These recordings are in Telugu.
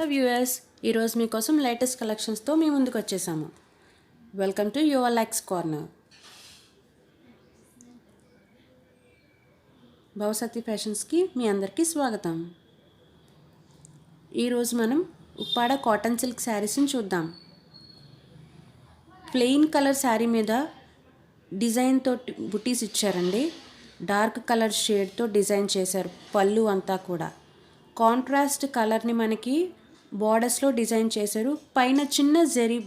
వ్యూయర్స్, ఈరోజు మీకోసం లేటెస్ట్ కలెక్షన్స్తో మీ ముందుకు వచ్చేసాము. Welcome to your likes corner. Bhavasathi ఫ్యాషన్స్కి మీ అందరికీ స్వాగతం. ఈరోజు మనం ఉప్పాడ కాటన్ సిల్క్ శారీస్ని చూద్దాం. ప్లెయిన్ కలర్ శారీ మీద డిజైన్తో బుటీస్ ఇచ్చారండి. డార్క్ కలర్ షేడ్తో డిజైన్ చేశారు. పళ్ళు అంతా కూడా కాంట్రాస్ట్ కలర్ని మనకి బోర్డర్స్లో డిజైన్ చేశారు. పైన చిన్న జెరీ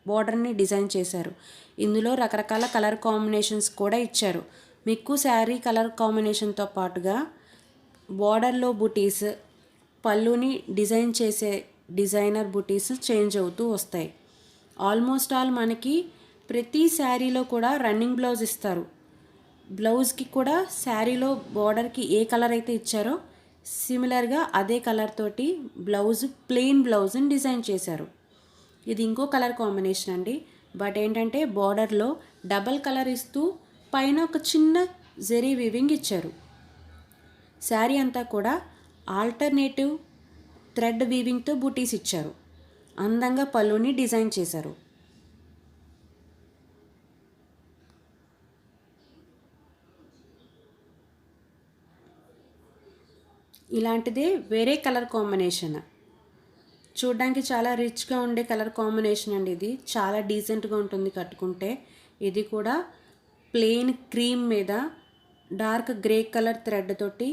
బోర్డర్ని డిజైన్ చేశారు. ఇందులో రకరకాల కలర్ కాంబినేషన్స్ కూడా ఇచ్చారు. మీకు శారీ కలర్ కాంబినేషన్తో పాటుగా బోర్డర్లో బుటీస్, పళ్ళుని డిజైన్ చేసే డిజైనర్ బుటీస్ చేంజ్ అవుతూ వస్తాయి. ఆల్మోస్ట్ ఆల్ మనకి ప్రతి శారీలో కూడా రన్నింగ్ బ్లౌజ్ ఇస్తారు. బ్లౌజ్కి కూడా శారీలో బోర్డర్కి ఏ కలర్ అయితే ఇచ్చారో సిమిలర్గా అదే కలర్ తోటి బ్లౌజ్, ప్లెయిన్ బ్లౌజ్ని డిజైన్ చేశారు. ఇది ఇంకో కలర్ కాంబినేషన్ అండి. బట్ ఏంటంటే బార్డర్లో డబల్ కలర్ ఇస్తూ పైన ఒక చిన్న జెరీ వీవింగ్ ఇచ్చారు. శారీ అంతా కూడా ఆల్టర్నేటివ్ థ్రెడ్ వీవింగ్తో బూటీస్ ఇచ్చారు. అందంగా పళ్ళుని డిజైన్ చేశారు. ఇలాంటిదే వేరే కలర్ కాంబినేషన్, చూడ్డానికి చాలా రిచ్గా ఉండే కలర్ కాంబినేషన్ అండి. ఇది చాలా డీసెంట్గా ఉంటుంది కట్టుకుంటే. ఇది కూడా ప్లెయిన్ క్రీమ్ మీద డార్క్ గ్రే కలర్ థ్రెడ్ తోటి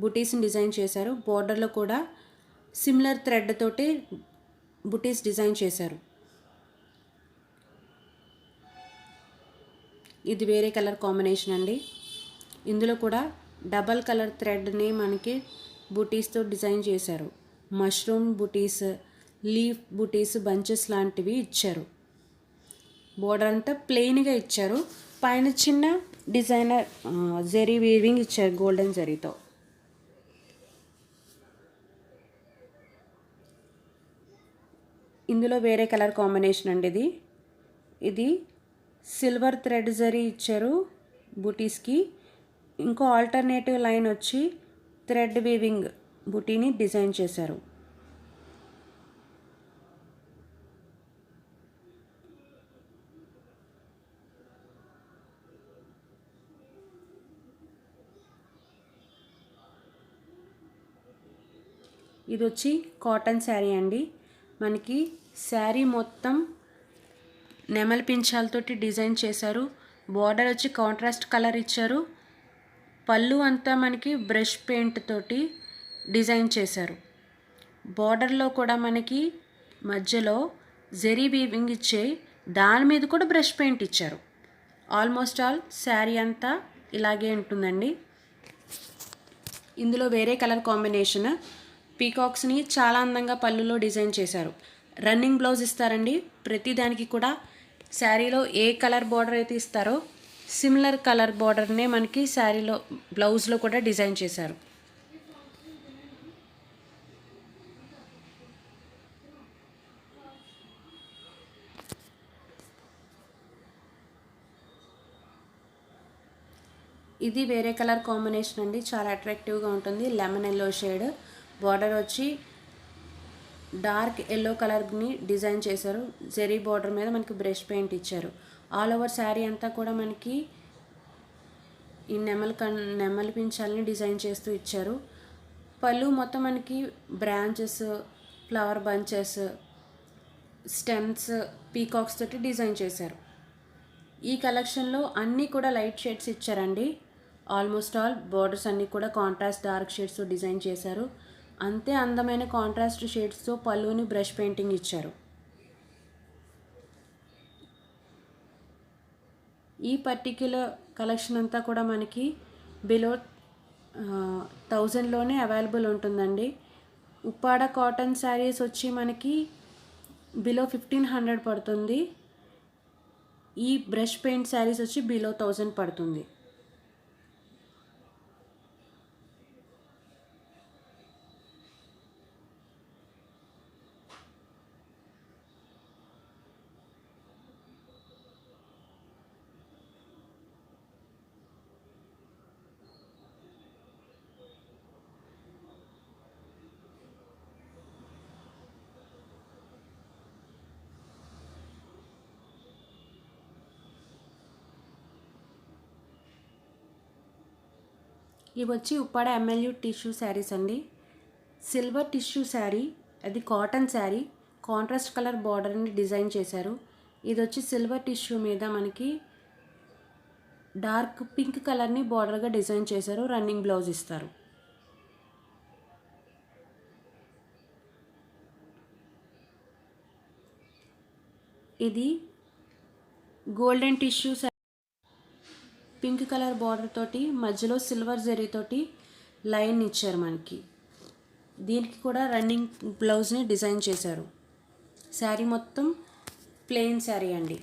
బుటీస్ని డిజైన్ చేశారు. బోర్డర్లో కూడా సిమిలర్ థ్రెడ్ తోటి బుటీస్ డిజైన్ చేశారు. ఇది వేరే కలర్ కాంబినేషన్ అండి. ఇందులో కూడా డబల్ కలర్ థ్రెడ్ని మనకి బుటీస్తో డిజైన్ చేశారు. మష్రూమ్ బుటీస్, లీఫ్ బుటీస్, బంచెస్ లాంటివి ఇచ్చారు. బోర్డర్ అంతా ప్లెయిన్గా ఇచ్చారు. పైన చిన్న డిజైనర్ జెరీ వీవింగ్ ఇచ్చారు గోల్డెన్ జరీతో. ఇందులో వేరే కలర్ కాంబినేషన్ అండి. ఇది సిల్వర్ థ్రెడ్ జరీ ఇచ్చారు బుటీస్కి. ఇంకో ఆల్టర్నేటివ్ లైన్ వచ్చి థ్రెడ్ వీవింగ్ బుటీని డిజైన్ చేశారు. ఇది వచ్చి కాటన్ శారీ అండి. మనకి శారీ మొత్తం నెమలి పించాలతోటి డిజైన్ చేశారు. బార్డర్ వచ్చి కాంట్రాస్ట్ కలర్ ఇచ్చారు. పళ్ళు అంతా మనకి బ్రష్ పెయింట్ తోటి డిజైన్ చేశారు. బార్డర్లో కూడా మనకి మధ్యలో జెరీ వీవింగ్ ఇచ్చే దాని మీద కూడా బ్రష్ పెయింట్ ఇచ్చారు. ఆల్మోస్ట్ ఆల్ శారీ అంతా ఇలాగే ఉంటుందండి. ఇందులో వేరే కలర్ కాంబినేషన్ పీకాక్స్ని చాలా అందంగా పళ్ళులో డిజైన్ చేశారు. రన్నింగ్ బ్లౌజ్ ఇస్తారండి. ప్రతి దానికి కూడా శారీలో ఏ కలర్ బార్డర్ అయితే ఇస్తారో సిమిలర్ కలర్ బార్డర్నే మనకి శారీలో బ్లౌజ్లో కూడా డిజైన్ చేశారు. ఇది వేరే కలర్ కాంబినేషన్ అండి. చాలా అట్రాక్టివ్గా ఉంటుంది. లెమన్ ఎల్లో షేడ్ బార్డర్ వచ్చి డార్క్ ఎల్లో కలర్ని డిజైన్ చేశారు. జెరీ బార్డర్ మీద మనకి బ్రష్ పెయింట్ ఇచ్చారు. ఆల్ ఓవర్ శారీ అంతా కూడా మనకి ఈ నెమలి పించాలని డిజైన్ చేస్తూ ఇచ్చారు. పళ్ళు మొత్తం మనకి branches, flower bunches, stems, peacocks తోటి డిజైన్ చేశారు. ఈ కలెక్షన్లో అన్నీ కూడా లైట్ షేడ్స్ ఇచ్చారండి. ఆల్మోస్ట్ ఆల్ బోర్డర్స్ అన్నీ కూడా కాంట్రాస్ట్ డార్క్ షేడ్స్తో డిజైన్ చేశారు. అంతే అందమైన కాంట్రాస్ట్ షేడ్స్తో పళ్ళుని బ్రష్ పెయింటింగ్ ఇచ్చారు. ఈ పర్టిక్యులర్ కలెక్షన్ అంతా కూడా మనకి బిలో 1000లోనే అవైలబుల్ ఉంటుందండి. ఉప్పాడ కాటన్ శారీస్ వచ్చి మనకి బిలో 1500 పడుతుంది. ఈ బ్రష్ పెయింట్ శారీస్ వచ్చి బిలో 1000 పడుతుంది. ఇవి వచ్చి ఉప్పాడ MLU టిష్యూ శారీస్ అండి. సిల్వర్ టిష్యూ శారీ, అది కాటన్ శారీ, కాంట్రాస్ట్ కలర్ బార్డర్ని డిజైన్ చేశారు. ఇది వచ్చి సిల్వర్ టిష్యూ మీద మనకి డార్క్ పింక్ కలర్ని బార్డర్గా డిజైన్ చేశారు. రన్నింగ్ బ్లౌజ్ ఇస్తారు. ఇది golden tissue pink colour border తోటి మధ్యలో సిల్వర్ జరీ తోటి లైన్ ఇచ్చారు మనకి. దీనికి కూడా రన్నింగ్ బ్లౌజ్ని డిజైన్ చేశారు. శారీ మొత్తం ప్లెయిన్ శారీ అండి.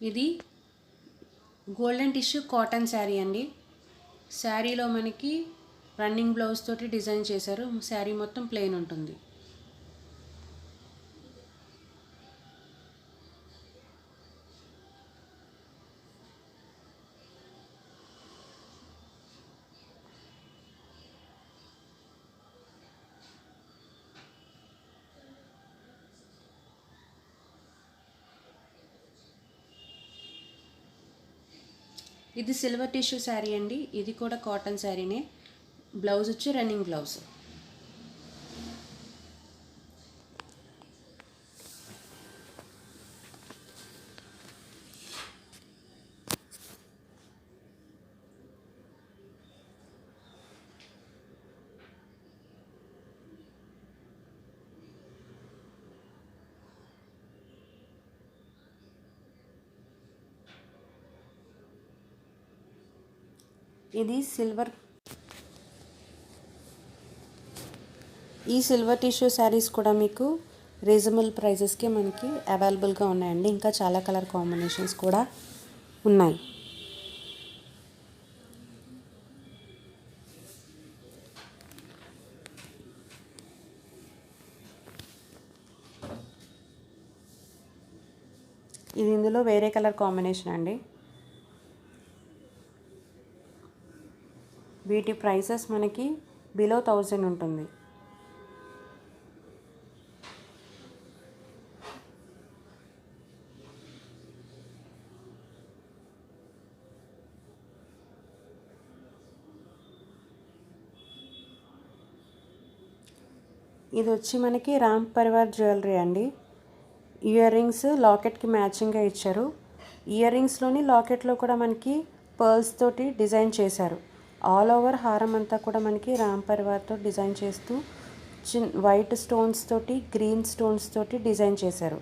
ఇది గోల్డెన్ టిష్యూ కాటన్ శారీ అండి. శారీలో మనకి రన్నింగ్ బ్లౌజ్ తోటి డిజైన్ చేశారు. శారీ మొత్తం ప్లెయిన్ ఉంటుంది. ఇది సిల్వర్ టిష్యూ శారీ అండి. ఇది కూడా కాటన్ శారీనే. బ్లౌజ్ వచ్చి రన్నింగ్ బ్లౌజ్. ఇది ఈ సిల్వర్ టిష్యూ శారీస్ కూడా మీకు రీజనబుల్ ప్రైజెస్కి మనకి అవైలబుల్గా ఉన్నాయండి. ఇంకా చాలా కలర్ కాంబినేషన్స్ కూడా ఉన్నాయి. ఇది ఇందులో వేరే కలర్ కాంబినేషన్ అండి. వీటి ప్రైసెస్ మనకి బిలో 1000 ఉంటుంది. ఇది వచ్చి మనకి రామ్ పరివార్ జ్యువెలరీ అండి. ఇయర్ రింగ్స్ లాకెట్కి మ్యాచింగ్గా ఇచ్చారు. ఇయర్ రింగ్స్లోని లాకెట్లో కూడా మనకి పర్ల్స్ తోటి డిజైన్ చేశారు. ఆల్ ఓవర్ హారం అంతా కూడా మనకి రామ్ పరివార్తో డిజైన్ చేస్తూ వైట్ స్టోన్స్ తోటి గ్రీన్ స్టోన్స్ తోటి డిజైన్ చేశారు.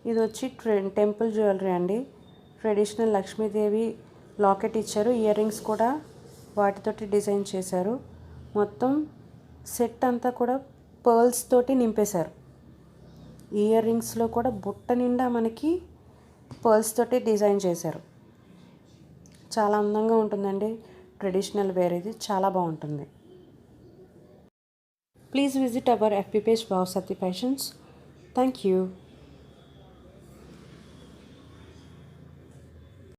ఇది వచ్చి టెంపుల్ జ్యువెలరీ అండి. ట్రెడిషనల్ లక్ష్మీదేవి లాకెట్ ఇచ్చారు. ఇయర్ రింగ్స్ కూడా వాటితోటి డిజైన్ చేశారు. మొత్తం సెట్ అంతా కూడా పర్ల్స్ తోటి నింపేశారు. ఇయర్ రింగ్స్లో కూడా బుట్ట నిండా మనకి పర్ల్స్ తోటి డిజైన్ చేశారు. చాలా అందంగా ఉంటుందండి. ట్రెడిషనల్ వేర్ ఇది చాలా బాగుంటుంది. Please visit our FB page wow Satya fashions. Thank you.